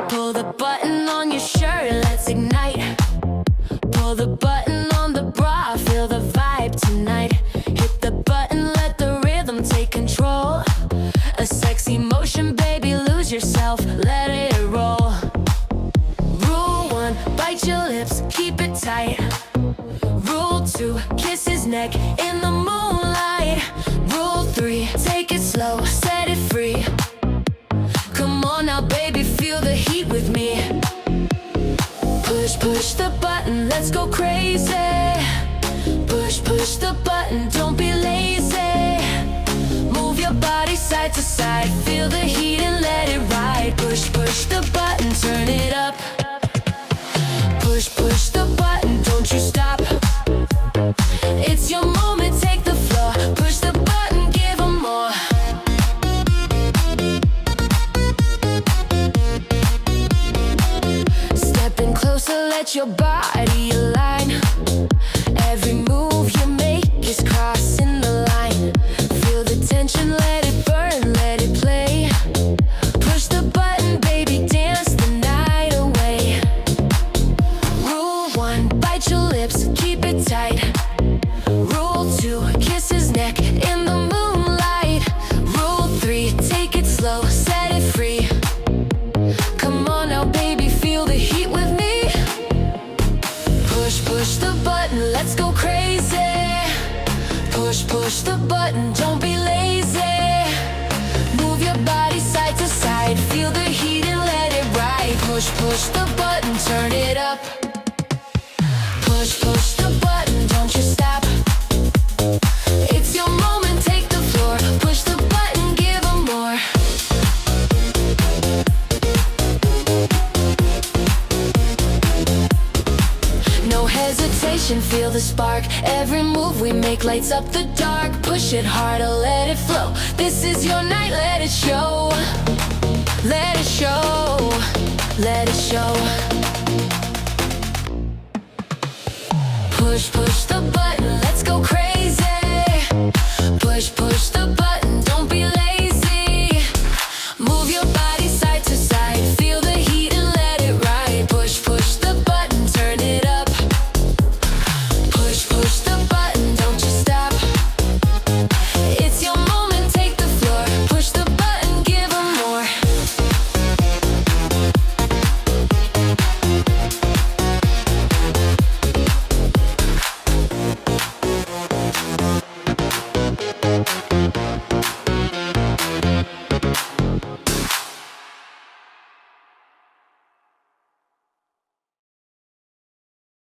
Pull the button on your shirt, let's ignite. Pull the button on the bra, feel the vibe tonight. Hit the button, let the rhythm take control. A sexy motion, baby, lose yourself, let it roll. Rule 1, bite your lips, keep it tight. Rule 2, kiss his neck in the moonlight. Rule 3, take it slow, set it free. Come on now, baby, feel the heat with me. Push, push the button, let's go crazy. Push, push the button, don't be lazy. Move your body side to side, feel the heat and let it ride. Push, push the button, turn it up. Push, push the button, don't you stop. It's your moment, take the floor. Push the button, give 'em more. Stepping closer, let your body align. Every move you make is crossing the line. Feel the tension, let it burn, let it play. Push the button, baby, dance the night away. Rule 1, bite your lips, keep it tight. Rule 2, kiss his neck in the moonlight. Rule 3, take it slow, set it free. Come on now, baby, feel the heat with me. Push, push the button, let's go crazy. Push, push the button, don't be lazy. Move your body side to side, feel the heat and let it ride. Push, push the button, turn it up. Push, push the button, don't you stop. It's your moment, take the floor. Push the button, give 'em more. No hesitation, feel the spark. Every move we make lights up the dark. Push it harder, let it flow. This is your night, let it show. Let it show, let it show. Push, push the button.